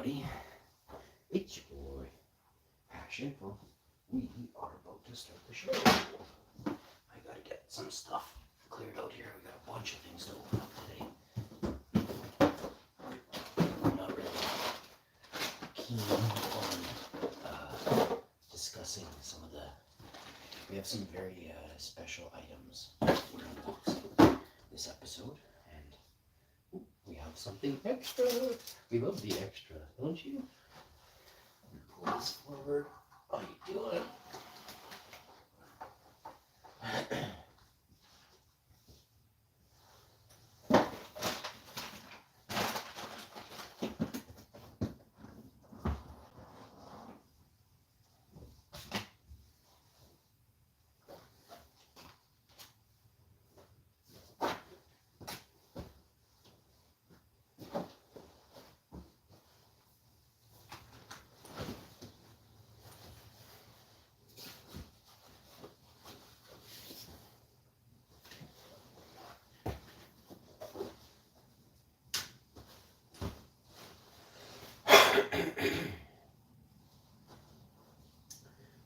everybody. It's your boy, Passionful. We are about to start the show. I gotta get some stuff cleared out here. We got a bunch of things to open up today. I'm not really keen on discussing some of the... We have some very special items we're unboxing this episode. We have something extra. We love the extra, don't you? Pull this forward. How you doing?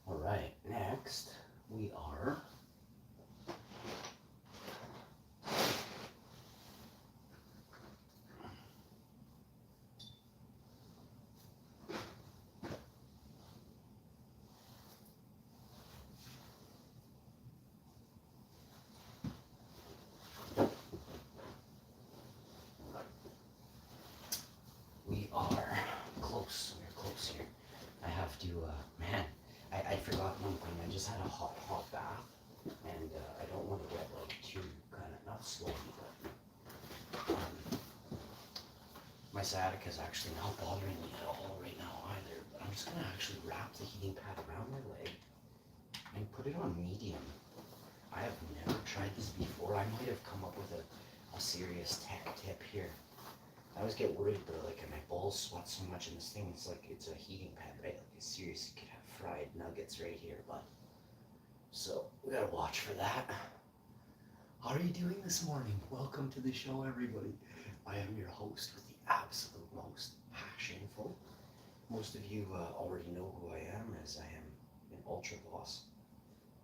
All right, next we are close. We're close here. I have to, man, I forgot one thing. I just had a hot bath, and I don't want to get like too kind of not sweaty, but my sciatica is actually not bothering me at all right now either. But I'm just gonna actually wrap the heating pad around my leg and put it on medium. I have never tried this before. I might have come up with a serious tech tip here. I always get worried about like my balls sweat so much in this thing. It's like it's a heating pad, right? Like it seriously could have fried nuggets right here, but so we gotta watch for that. How are you doing this morning? Welcome to the show, everybody. I am your host with the absolute most passionful. Most of you already know who I am, as I am an ultra boss.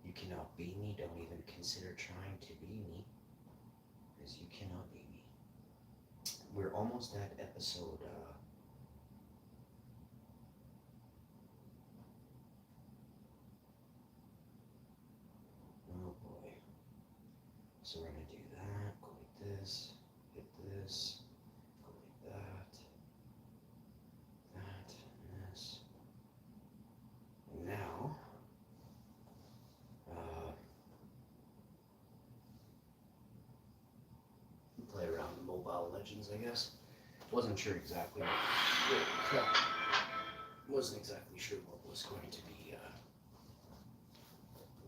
You cannot be me. Don't even consider trying to be me, because you cannot be me. We're almost at episode oh boy. So we're gonna do that, go like this, hit this, go like that, and this. And now play around with Mobile Legends, I guess. Wasn't sure exactly wasn't exactly sure what was going to be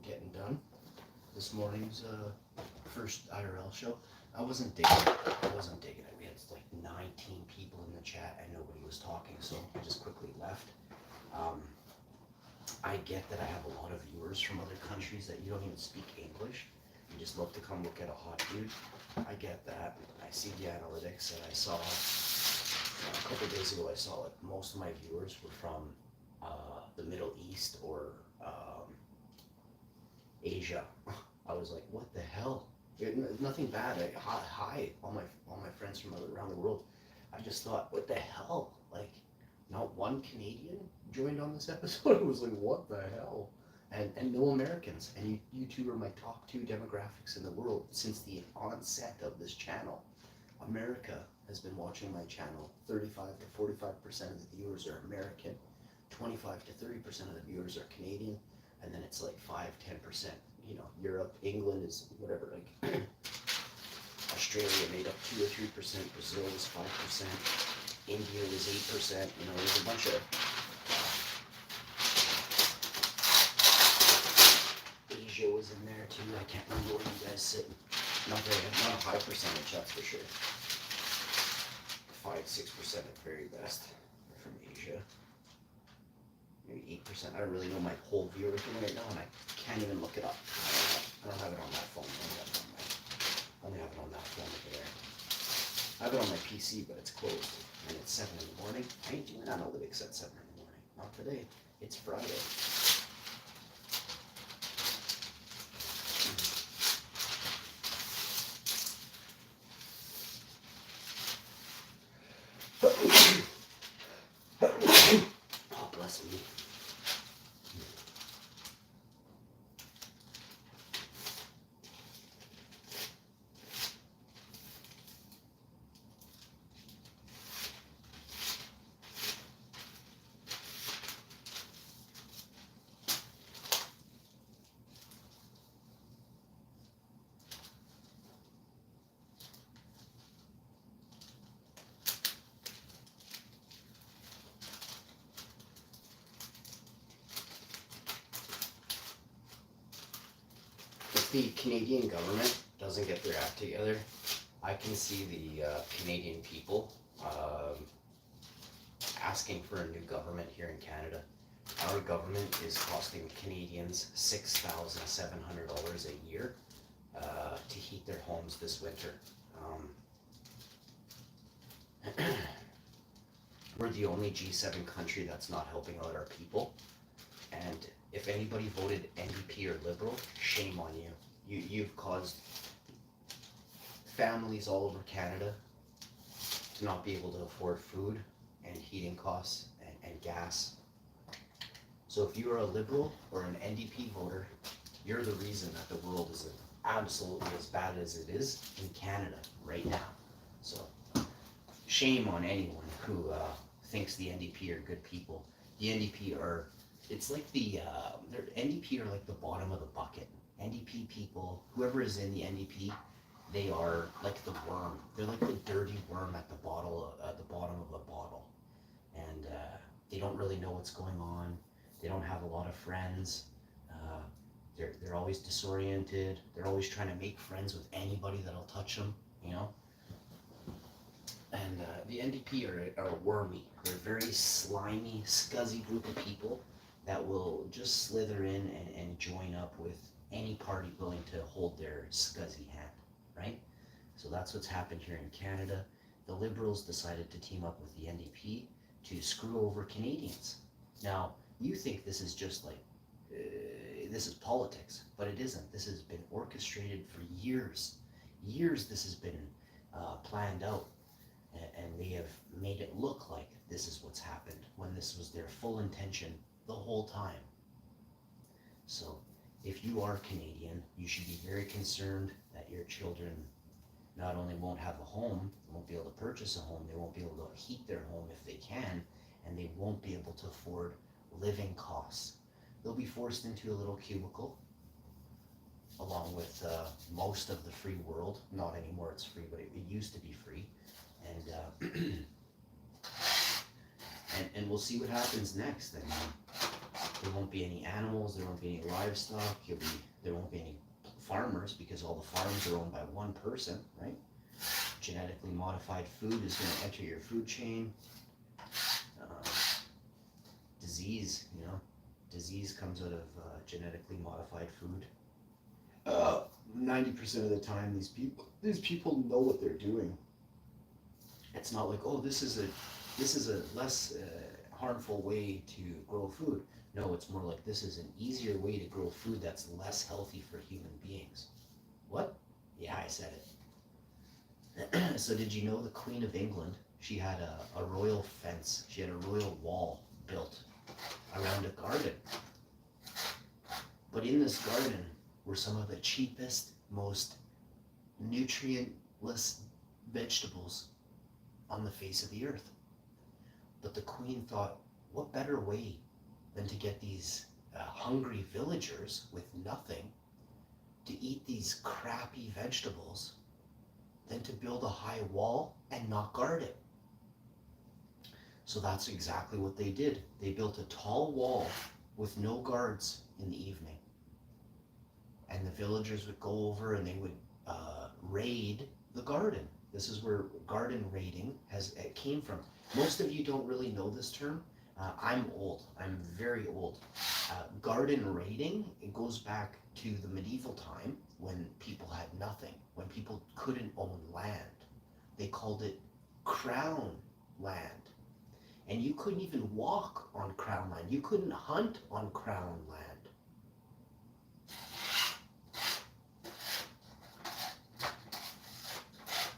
getting done. This morning's first IRL show. I wasn't digging it. We had like 19 people in the chat and nobody was talking, so I just quickly left. I get that I have a lot of viewers from other countries that you don't even speak English. You just love to come look at a hot dude. I get that. I see the analytics, and I saw a couple of days ago, I saw like most of my viewers were from the Middle East or Asia. I was like, what the hell? Nothing bad. Hi, all my friends from around the world. I just thought, what the hell? Like, not one Canadian joined on this episode. I was like, what the hell? And no Americans. And you two are my top two demographics in the world since the onset of this channel. America has been watching my channel. 35 to 45% of the viewers are American. 25 to 30% of the viewers are Canadian. And then it's like 5-10%, you know, Europe, England is whatever, like Australia made up 2 or 3%, Brazil is 5%, India was 8%, you know, there's a bunch of Asia was in there too. I can't remember where you guys sit. Not a high percentage, that's for sure. 5-6% at the very best are from Asia. Maybe 8%. I don't really know my whole viewer thing right now, and I can't even look it up. I don't have it on that phone. I only have it on that phone over there. I have it on my PC, but it's closed, and it's 7 in the morning. I ain't doing analytics at 7 in the morning. Not today. It's Friday. Oh, bless me. If the Canadian government doesn't get their act together, I can see the Canadian people asking for a new government here in Canada. Our government is costing Canadians $6,700 a year to heat their homes this winter. We're the only G7 country that's not helping out our people. And if anybody voted NDP or Liberal, shame on you. You've caused families all over Canada to not be able to afford food and heating costs and gas. So if you are a Liberal or an NDP voter, you're the reason that the world is absolutely as bad as it is in Canada right now. So shame on anyone who thinks the NDP are good people. The NDP are, it's like the NDP are like the bottom of the bucket. NDP people, whoever is in the NDP, they are like the worm. They're like the dirty worm at the bottom of the bottle, and they don't really know what's going on. They don't have a lot of friends. They're always disoriented. They're always trying to make friends with anybody that'll touch them, you know. And the NDP are wormy. They're a very slimy, scuzzy group of people that will just slither in and join up with any party willing to hold their scuzzy hand, right? So that's what's happened here in Canada. The Liberals decided to team up with the NDP to screw over Canadians. Now, you think this is just like, this is politics, but it isn't. This has been orchestrated for years. Years this has been planned out. And they have made it look like this is what's happened when this was their full intention the whole time. So if you are Canadian, you should be very concerned that your children not only won't have a home, won't be able to purchase a home, they won't be able to heat their home if they can, and they won't be able to afford living costs. They'll be forced into a little cubicle along with most of the free world. Not anymore, it's free, but it used to be free. And we'll see what happens next. I mean, there won't be any animals, there won't be any livestock, there won't be any farmers because all the farms are owned by one person, right? Genetically modified food is going to enter your food chain. Disease, you know, disease comes out of genetically modified food. 90% of the time, these people know what they're doing. It's not like, oh, this is a less harmful way to grow food. No, it's more like this is an easier way to grow food that's less healthy for human beings. What? Yeah, I said it. So did you know the Queen of England, she had a royal fence, she had a royal wall built around a garden. But in this garden were some of the cheapest, most nutrientless vegetables on the face of the earth. But the Queen thought, what better way than to get these hungry villagers with nothing to eat these crappy vegetables than to build a high wall and not guard it. So that's exactly what they did. They built a tall wall with no guards in the evening. And the villagers would go over and they would raid the garden. This is where garden raiding came from. Most of you don't really know this term. I'm old. I'm very old. Garden raiding, it goes back to the medieval time when people had nothing, when people couldn't own land. they called it Crown Land. And you couldn't even walk on Crown Land. You couldn't hunt on Crown Land.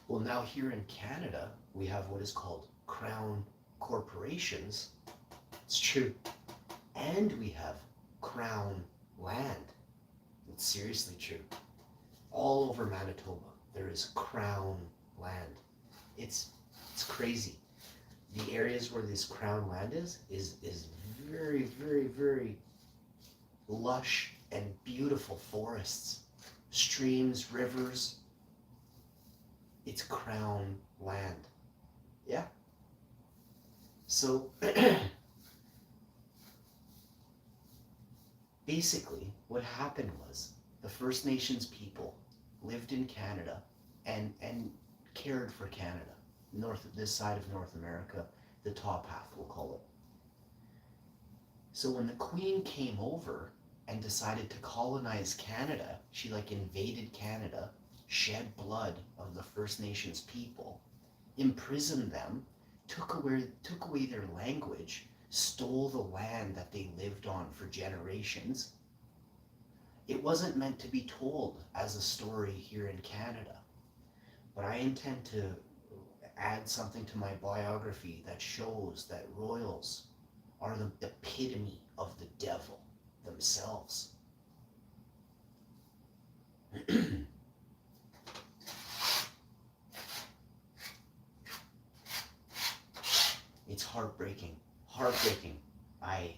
Well, now here in Canada, we have what is called Crown Corporations. It's true. And we have Crown Land. It's seriously true. All over Manitoba, there is Crown Land. It's crazy. The areas where this Crown Land is very, very, very lush and beautiful forests, streams, rivers. It's Crown Land. Yeah. So basically what happened was the First Nations people lived in Canada and cared for Canada. This side of North America, the top half, we'll call it. So when the Queen came over and decided to colonize Canada, she invaded Canada, shed blood of the First Nations people, imprisoned them, took away their language, stole the land that they lived on for generations. It wasn't meant to be told as a story here in Canada, but I intend to add something to my biography that shows that royals are the epitome of the devil themselves. It's heartbreaking. Heartbreaking. I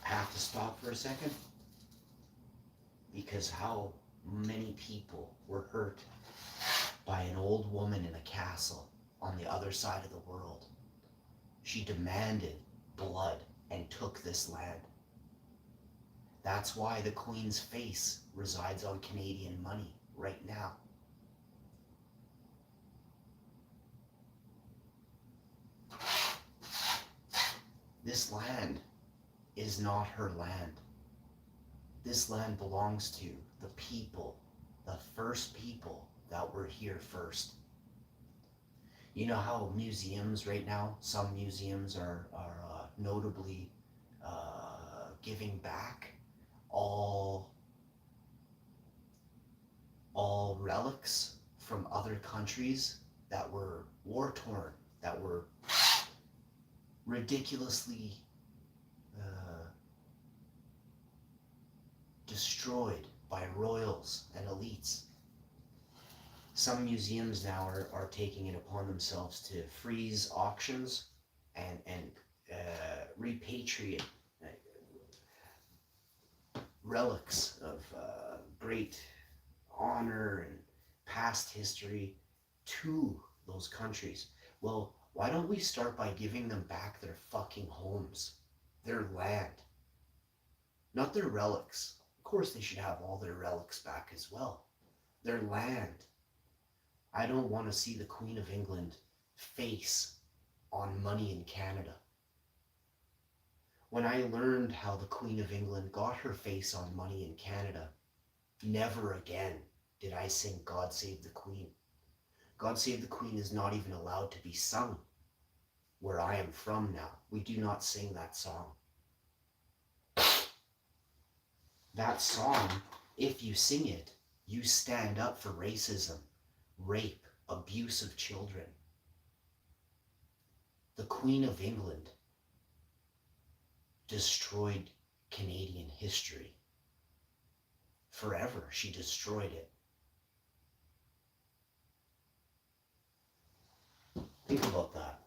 have to stop for a second because how many people were hurt by an old woman in a castle on the other side of the world. She demanded blood and took this land. That's why the Queen's face resides on Canadian money right now. This land is not her land. This land belongs to the people, the first people that were here first. You know how museums right now, some museums are notably giving back all relics from other countries that were war-torn, that were ridiculously destroyed by royals and elites. Some museums now are taking it upon themselves to freeze auctions and repatriate relics of great honor and past history to those countries. Well, why don't we start by giving them back their fucking homes, their land, not their relics. Of course they should have all their relics back as well. Their land. I don't want to see the Queen of England face on money in Canada. When I learned how the Queen of England got her face on money in Canada, never again did I sing God Save the Queen. God Save the Queen is not even allowed to be sung where I am from now. We do not sing that song. That song, if you sing it, you stand up for racism, rape, abuse of children. The Queen of England destroyed Canadian history. Forever, she destroyed it. Think about that.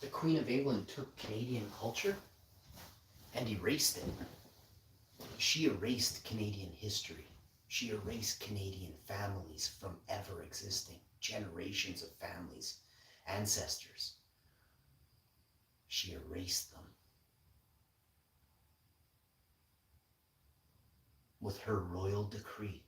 The Queen of England took Canadian culture and erased it. She erased Canadian history. She erased Canadian families from ever existing. Generations of families, ancestors. She erased them. With her royal decree.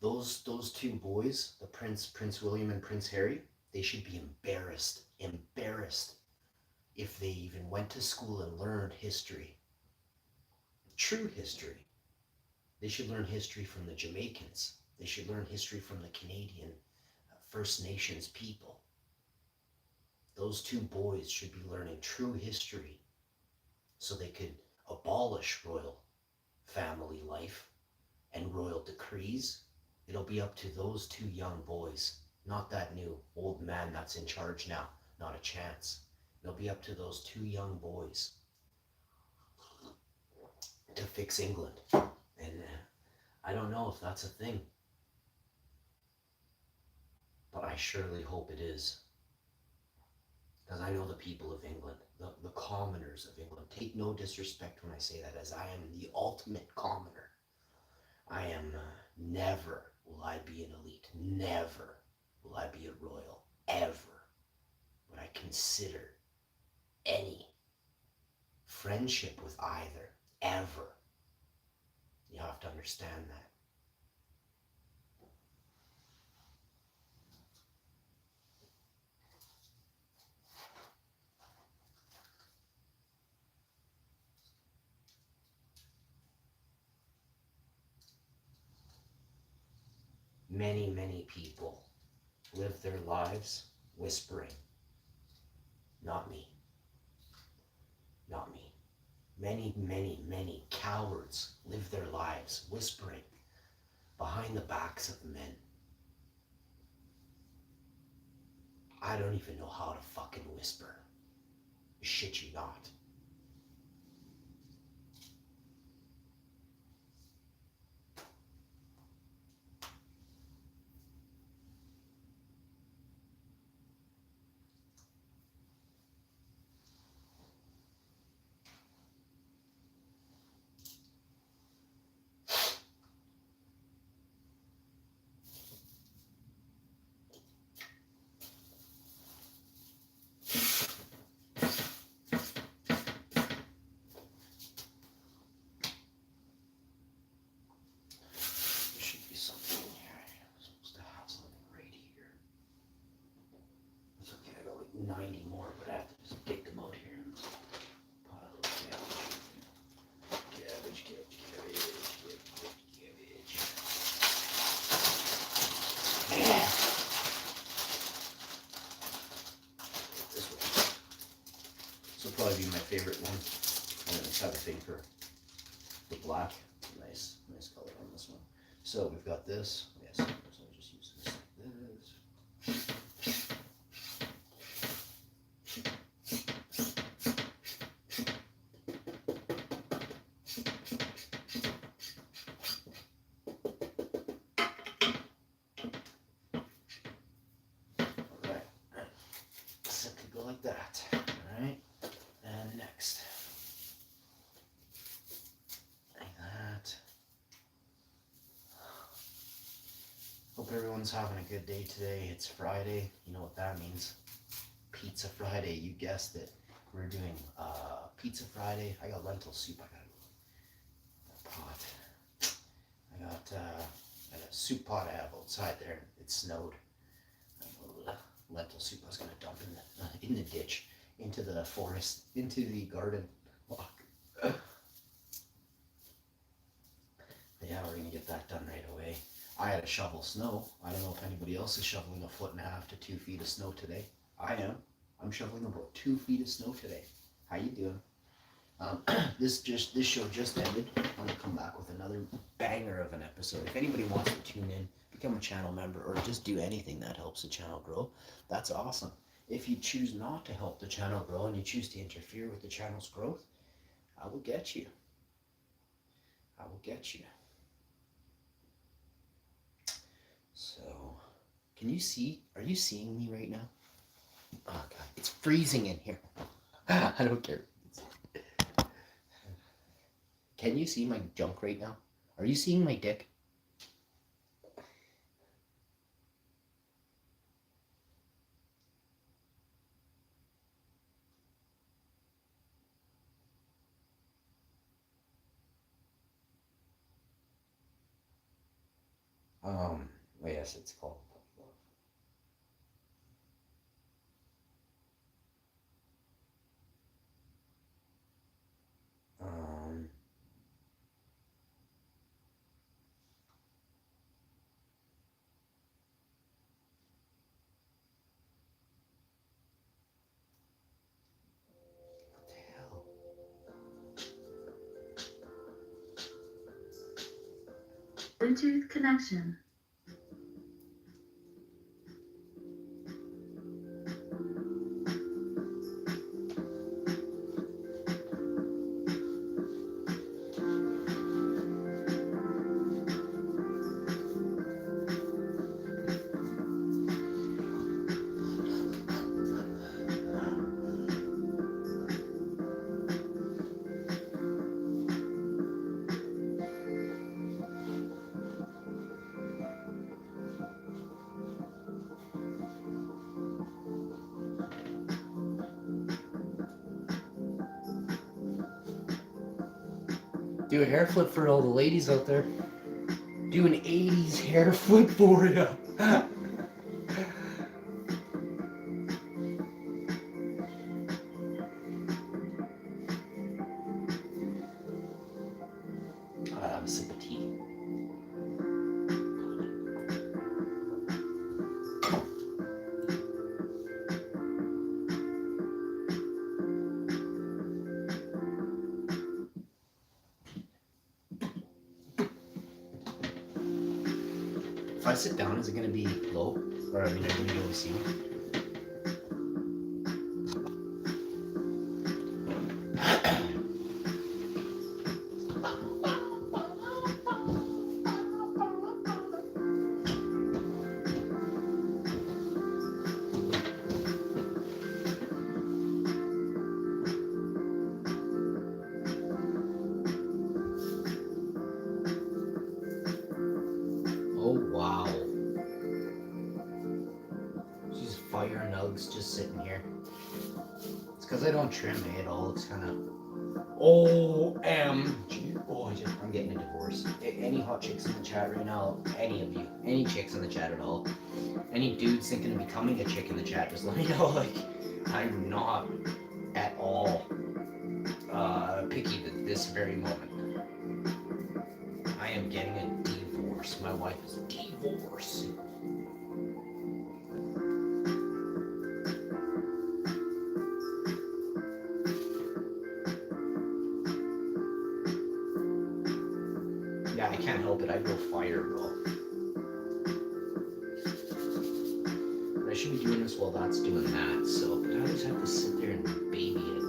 Those those two boys, the Prince William and Prince Harry, they should be embarrassed if they even went to school and learned history, true history. They should learn history from the Jamaicans. They should learn history from the Canadian First Nations people. Those two boys should be learning true history so they could abolish royal family life and royal decrees. It'll be up to those two young boys, not that new old man that's in charge now. Not a chance. It'll be up to those two young boys to fix England. And I don't know if that's a thing, but I surely hope it is. Because I know the people of England, the commoners of England. Take no disrespect when I say that, as I am the ultimate commoner. I am, never will I be an elite. Never will I be a royal. Ever would I consider any friendship with either. Ever. You have to understand that. Many people live their lives whispering. Not me. Not me. Many cowards live their lives whispering behind the backs of men. I don't even know how to fucking whisper. Shit you not. Probably be my favorite one. And I just have a thing for the black. Nice color on this one. So we've got this. Yes, so I'll just use this like this. Alright. Set to go like that. Alright. And next, like that. Hope everyone's having a good day today. It's Friday. You know what that means. Pizza Friday. You guessed it. We're doing Pizza Friday. I got lentil soup. I got a pot. I got a soup pot I have outside there. It snowed. Lentil soup I was going to dump in the ditch. Into the forest, into the garden walk. Yeah, we're gonna get that done right away. I had to shovel snow. I don't know if anybody else is shoveling 1.5 to 2 feet of snow today. I am. I'm shoveling about 2 feet of snow today. How you doing? This show just ended. I'm gonna come back with another banger of an episode. If anybody wants to tune in, become a channel member, or just do anything that helps the channel grow, that's awesome. If you choose not to help the channel grow and you choose to interfere with the channel's growth, I will get you. I will get you. So, can you see? Are you seeing me right now? Oh God, it's freezing in here. I don't care. Can you see my junk right now? Are you seeing my dick? guess it's called um, what the hell? Bluetooth connection. Do a hair flip for all the ladies out there. Do an 80s hair flip for you. I have a sip of tea. If I sit down, is it going to be low? Or, I mean, are you going to be able to see me? Oh, wow. She's fire nugs just sitting here. It's because I don't trim it at all. It's kind of OMG. Oh, I'm getting a divorce. Any hot chicks in the chat right now? Any of you? Any chicks in the chat at all? Any dudes thinking of becoming a chick in the chat? Just let me know. Like, I'm not at all picky at this very moment. I am getting a divorce. My wife is divorced. Yeah, I can't help it. I go fire, bro. But I should be doing this while that's doing that. So, but I always have to sit there and baby it.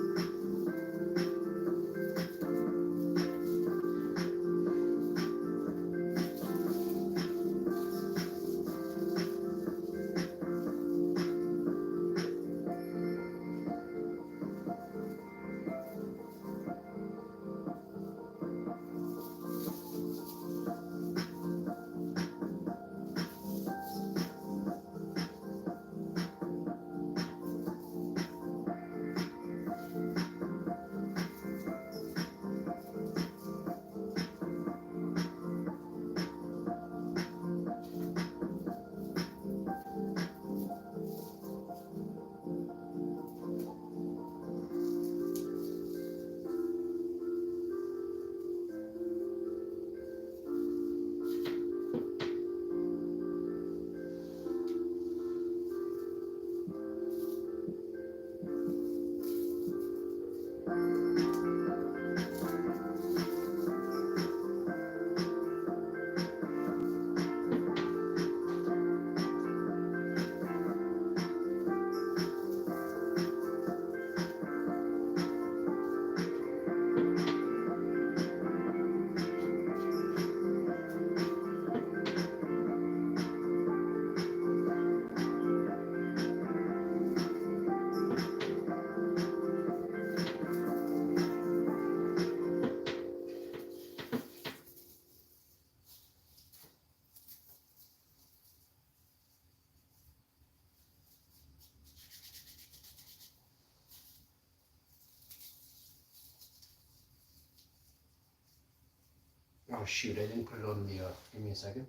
Oh shoot, I didn't put it on the, give me a second.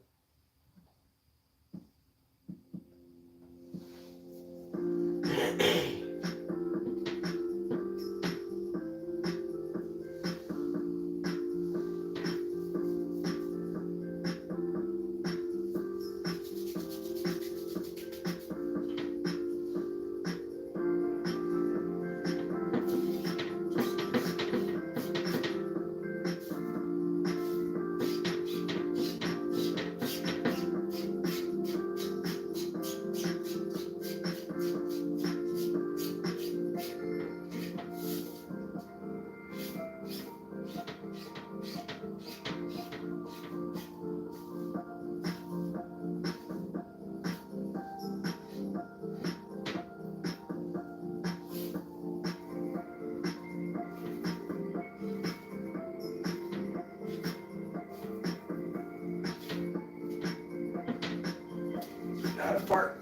gotta fart.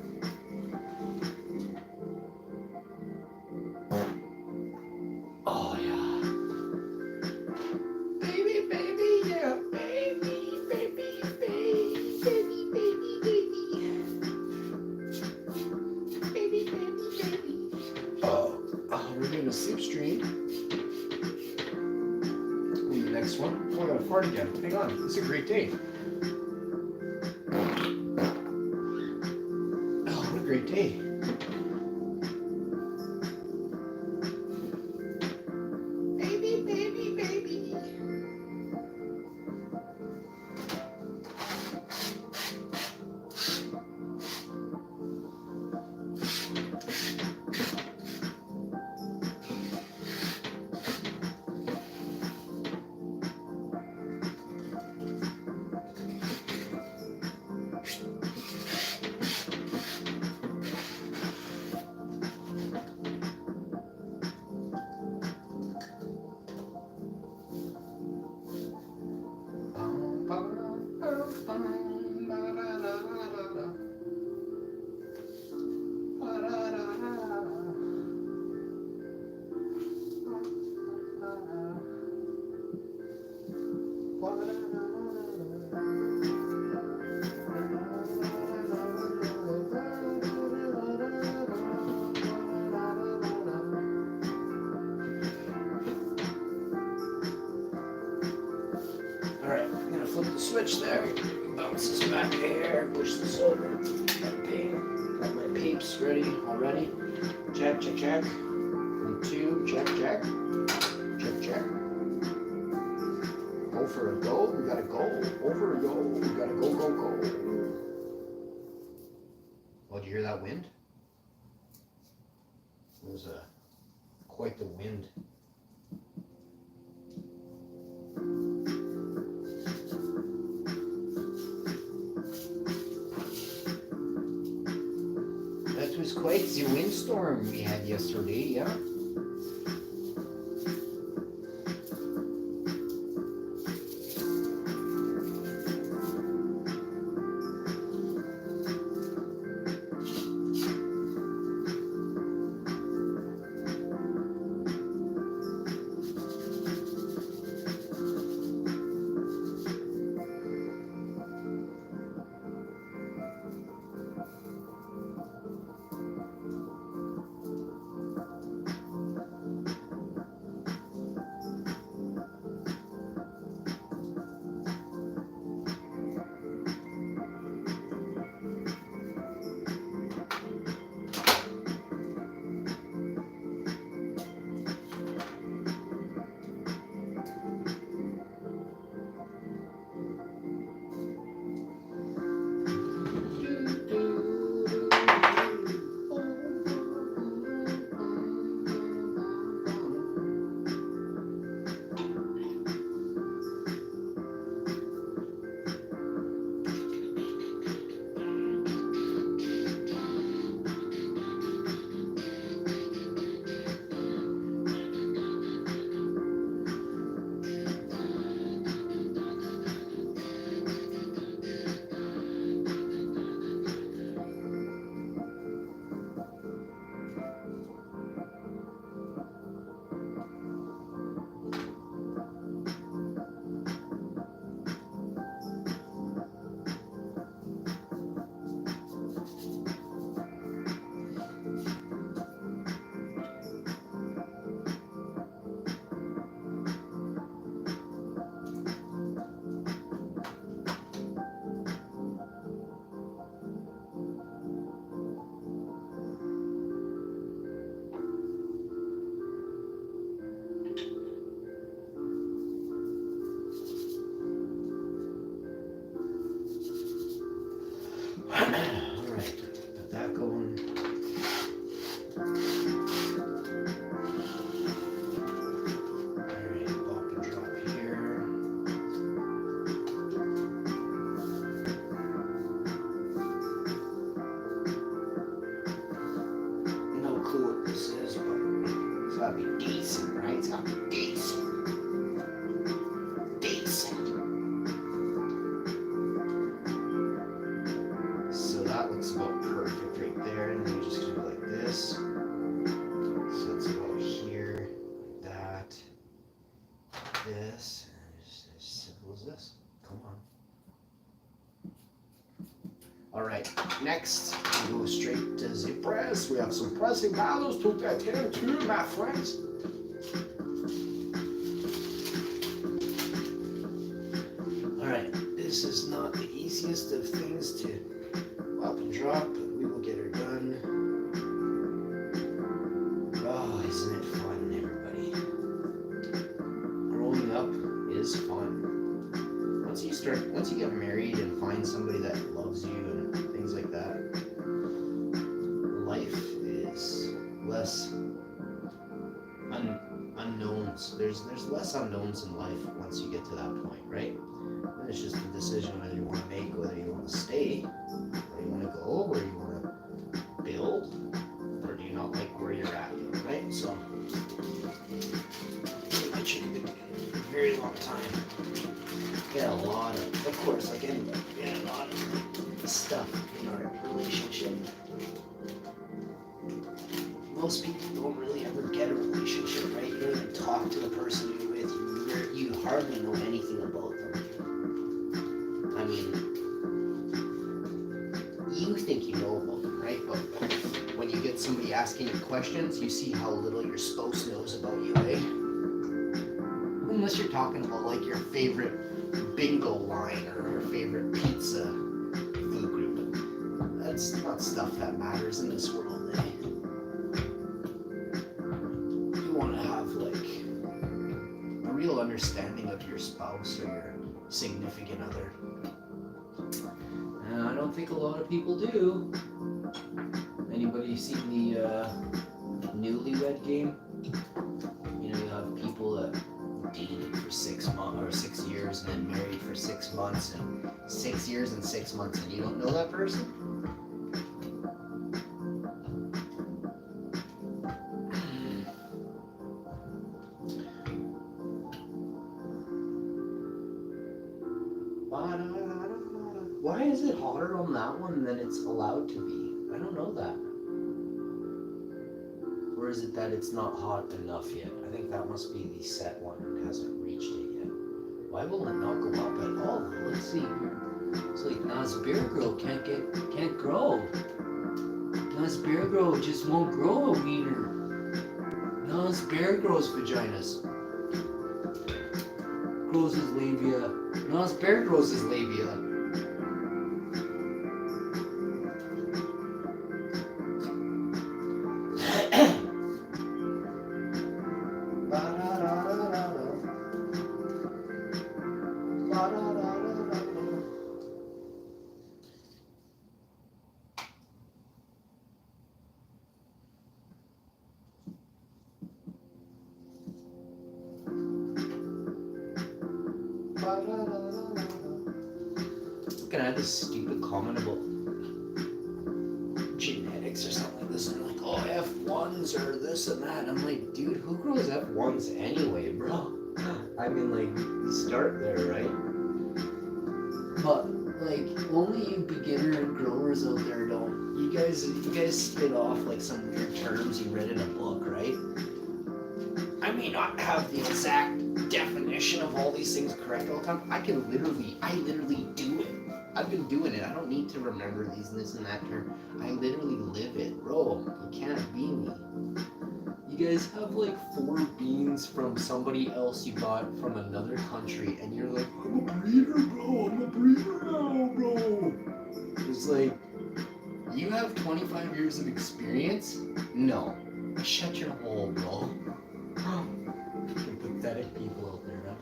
Oh yeah. Baby, baby, yeah, baby, baby, baby, baby, baby, baby, baby, baby. Oh, we're doing a sleep stream. Ooh, the next one. Oh, I gotta fart again. Hang on, this is a great day. Oh, what a great day. Baby, baby, baby. Alright, I'm gonna flip the switch there. Bounce this back here, push this over. Got my peeps ready already. Check, check, check. 1, 2, check, check. Check, check. Go for a go. We gotta go. Over a go. We gotta go, go, go. Oh, did you hear that wind? It was quite the wind. That was quite the windstorm we had yesterday, yeah? this, and it's as simple as this. Come on. Alright, next, we go straight to the press. We have some pressing matters to attend to, my friends. Alright, this is not the easiest of things to up and drop, but we will get her done. Oh, isn't it fun, everybody? Growing up is fun. Once you get married and find somebody that loves you and things like that, life is less unknowns. There's less unknowns in life once you get to that point, right? And it's just a decision whether you want to make, whether you want to stay, where you want to go, where you want to build, or do you not like where you're at, right? So, my chicken been a very long time. Get a lot of course, like anybody, get a lot of stuff in our relationship. Most people don't really ever get a relationship, right? You don't even talk to the person you're with. You hardly know anything about them. I mean, you think you know about them, right? But when you get somebody asking you questions, you see how little your spouse knows about you, eh? Unless you're talking about like your favorite bingo line or your favorite pizza food group. That's not stuff that matters in this world, eh? You want to have like a real understanding of your spouse or your significant other. And I don't think a lot of people do. Anybody seen the Newlywed Game? You know, you have people that dated for 6 months or 6 years and then married for 6 months and 6 years and 6 months and you don't know that person? Why is it hotter on that one than it's allowed to be? I don't know that. Or is it that it's not hot enough yet? I think that must be the set one and hasn't reached it yet. Why will it not go up at all? Let's see here. It's like Nas Bear Girl can't grow. Nas Bear Girl just won't grow a wiener. Nas Bear grows vaginas. Grows his labia. Nas Bear grows his labia. Looking at this stupid comment about genetics or something like this, and like, oh, F1s or this and that. I'm like, dude, who grows F1s anyway, bro? I mean, like, start there, right? But like, only you beginner growers out there don't. You guys spit off like some weird terms you read in a book, right? I may not have the exact definition of all these things correct all the time. I literally do it. I've been doing it. I don't need to remember these and this and that term. I literally live it, bro. You can't be me. You guys have like 4 beans from somebody else you got from another country, and you're like, I'm a breeder, bro. I'm a breeder now, bro. It's like, you have 25 years of experience? No. Shut your hole, bro. Fucking pathetic people out there, man.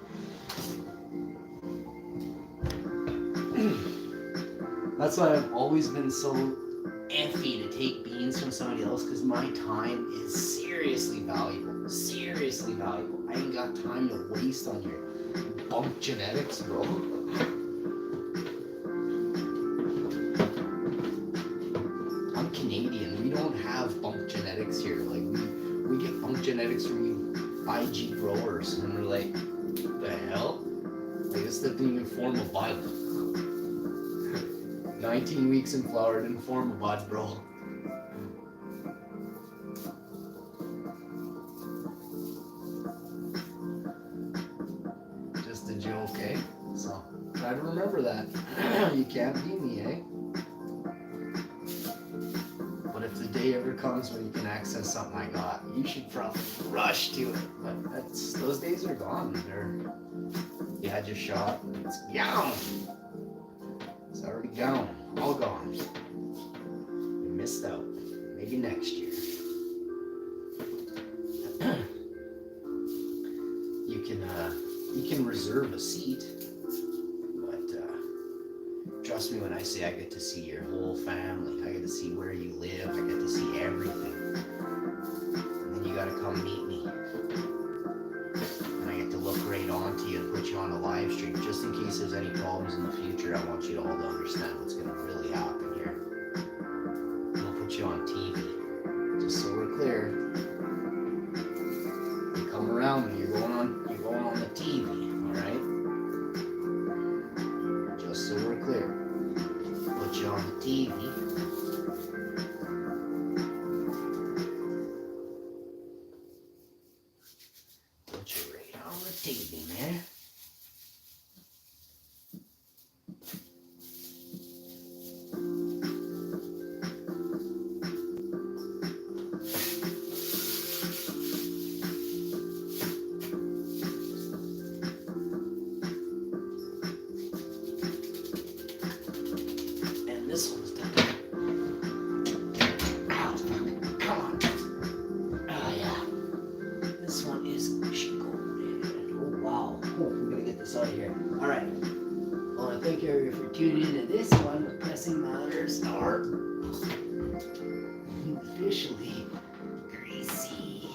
That's why I've always been so iffy to take beans from somebody else, because my time is seriously valuable. Seriously valuable. I ain't got time to waste on your bunk genetics, bro. I'm Canadian. We don't have bunk genetics here. Like, we get bunk genetics from you IG growers, and we're like, what the hell? Like, this didn't even form a bud. 19 weeks in flower didn't form a bud, bro. Try to remember that. You can't beat me, eh? But if the day ever comes when you can access something I got, you should probably rush to it. But those days are gone. You had your shot, and it's gone. It's already gone. All gone. You missed out. Maybe next year. You can reserve a seat, but trust me when I say I get to see your whole family. I get to see where you live. I get to see everything. And then you gotta come meet me. And I get to look right onto you and put you on a live stream just in case there's any problems in the future. I want you to all to understand what's gonna really happen here. And I'll put you on TV, just so we're clear. You come around me, you're going on the TV, all right? Just so we're clear. Put you on the TV. Put you right on the TV, man. This one's done. Ow, come on. Oh yeah. This one is golden. Oh wow. Oh, we're gonna get this out of here. Alright. Well, I thank you for tuning into this one with Pressing Matters are officially greasy.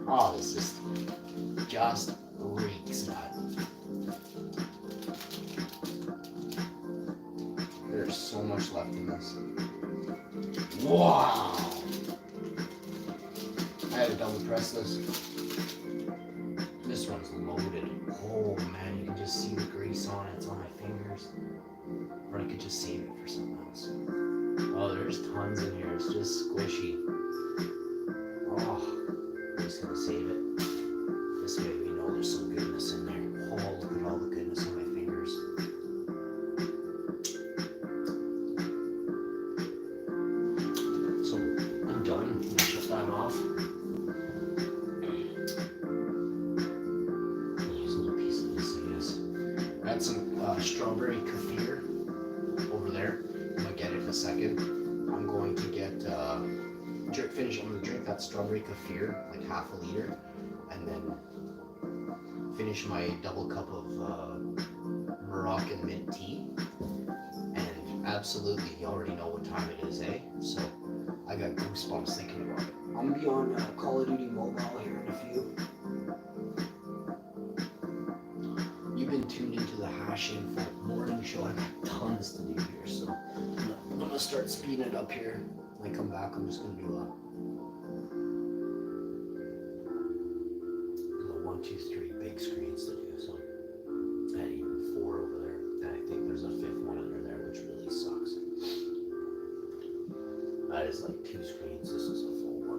Oh, this is just reeks, man. There's so much left in this. Wow! I had to double press this. This one's loaded. Oh man, you can just see the grease on it. It's on my fingers. Or I could just save it for something else. Oh, there's tons in here. It's just squishy. Oh, I'm just gonna save it. This way we know there's some goodness in there. Oh, look at all the goodness on my fingers. So I'm done. I'm gonna shut that off. Use a little piece of this, I guess. I had some strawberry kefir over there. I'm gonna get it in a second. I'm going to get I'm gonna drink that strawberry kefir, like half a liter, and then finish my double cup of Moroccan mint tea. And absolutely, you already know what time it is, eh? So I got goosebumps thinking about it. I'm gonna be on Call of Duty Mobile here in a few. You've been tuned into the Hash Info morning show. I got tons to do here, so I'm gonna start speeding it up here. When I come back, I'm just gonna do a 1, 2, 3 big screens to do. So I had even 4 over there, and I think there's a 5th one under there, which really sucks. That is like 2 screens. This is a full one.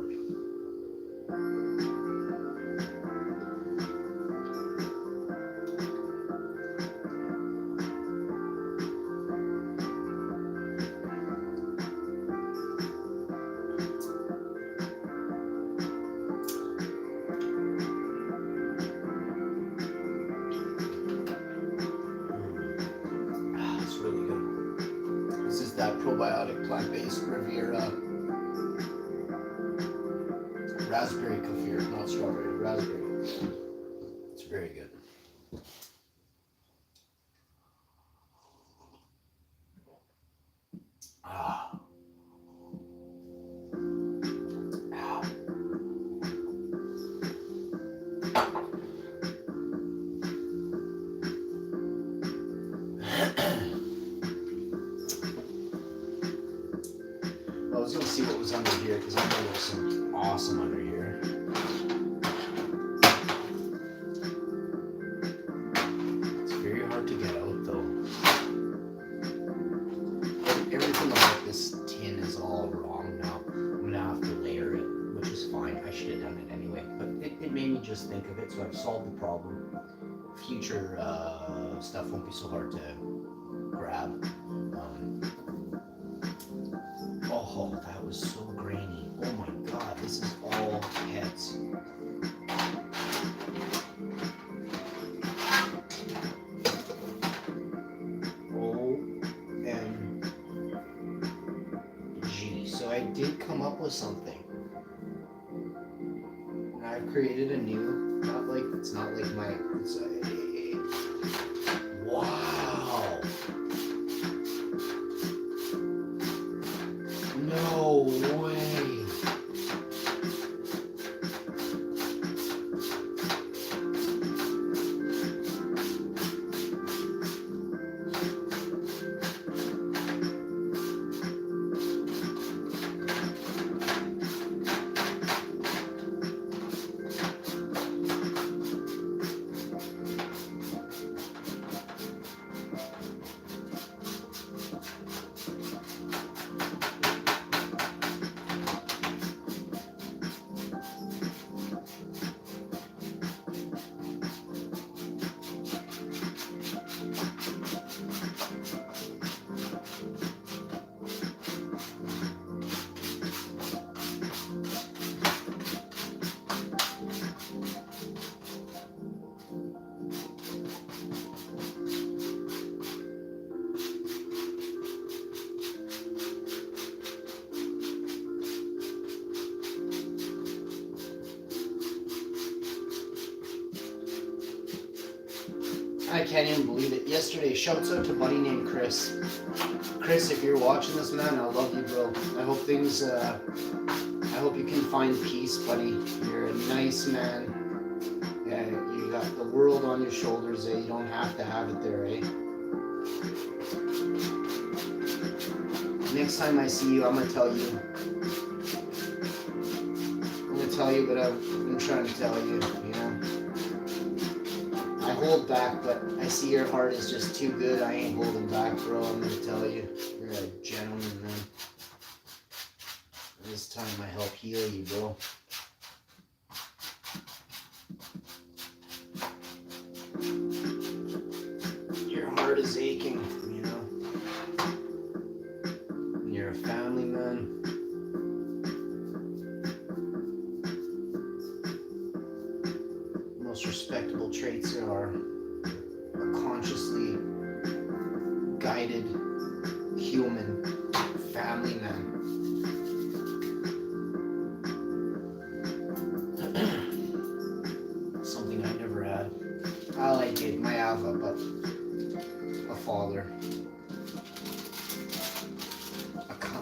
That probiotic plant-based Riviera raspberry kefir, not strawberry, raspberry. It's very good. Ah. Ah. I was gonna see what was under here because I know there's some awesome under here. me just think of it, so I've solved the problem. Future stuff won't be so hard to grab. Oh, that was so grainy. Oh my god, this is all heads. OMG. So I did come up with something. And I've created a new, it's not like my, it's wow. No way. I can't even believe it. Yesterday, shouts out to buddy named Chris. Chris, if you're watching this, man, I love you, bro. I hope things, I hope you can find peace, buddy. You're a nice man. Yeah, you got the world on your shoulders, eh? You don't have to have it there, eh? Next time I see you, I'm gonna tell you. I'm gonna tell you what I've been trying to tell you, you know? I hold back, but I see your heart is just too good. I ain't holding back, bro. I'm gonna tell you. You're a gentleman, man. This time I help heal you, bro. Your heart is aching, you know? And you're a family man. Most respectable traits there are a consciously guided human family man. Something I never had. I like it, my Ava, but a father.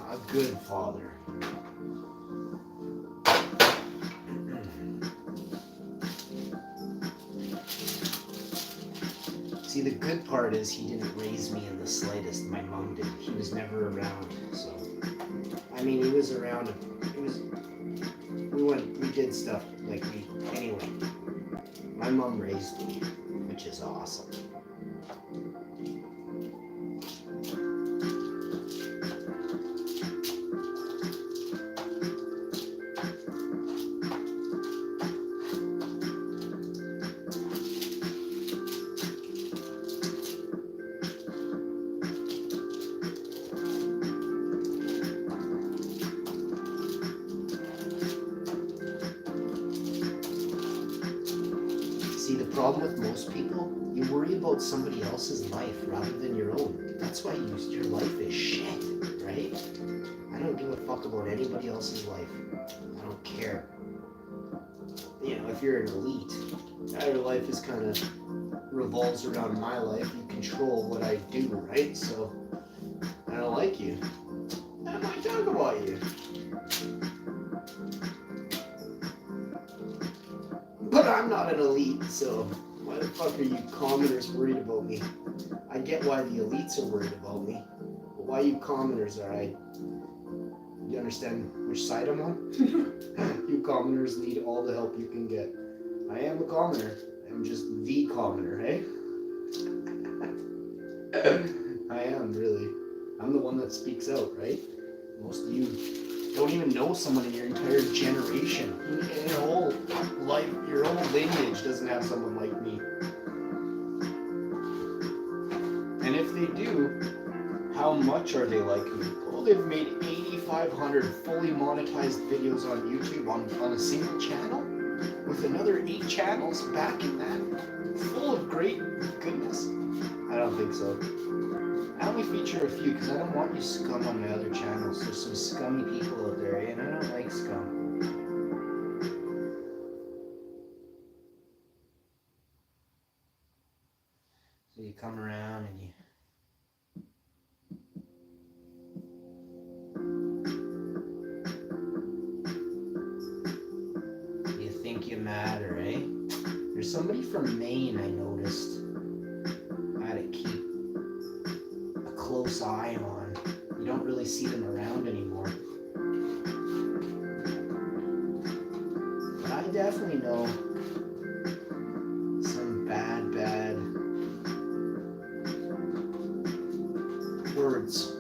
A good father. See, the good part is he didn't raise me in the slightest. My mom did. He was never around, so. I mean, he was around. We did stuff, anyway. My mom raised me, which is awesome. See, the problem with most people, you worry about somebody else's life rather than your own. That's why your life is shit, right? I don't give a fuck about anybody else's life. I don't care. You know, if you're an elite, your life is kind of revolves around my life. You control what I do, right? So, I don't like you. I might talk about you. But I'm not an elite, so why the fuck are you commoners worried about me? I get why the elites are worried about me, but why you commoners are, you understand which side I'm on? You commoners need all the help you can get. I am a commoner. I'm just the commoner, hey? I am, really. I'm the one that speaks out, right? Most of you don't even know someone in your entire generation. Your whole your old lineage doesn't have someone like me. And if they do, how much are they like me? Oh, they've made 8,500 fully monetized videos on YouTube on a single channel, with another 8 channels backing that, full of great goodness. I don't think so. I only feature a few because I don't want you scum on my other channels. There's some scummy people out there, and I don't like scum. So you come around and you think you matter, eh? There's somebody from Maine I noticed. I had to keep a close eye on. You don't really see them around anymore. But I definitely know some bad words.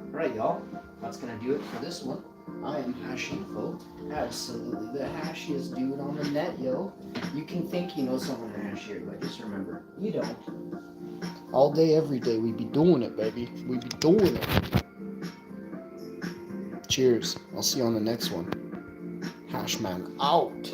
Alright, y'all. That's gonna do it for this one. I am Hashinfo, absolutely the hashiest dude on the net, yo. You can think you know someone hashier, but just remember, you don't. All day, every day, we be doing it, baby. We be doing it. Cheers. I'll see you on the next one. Hashman out.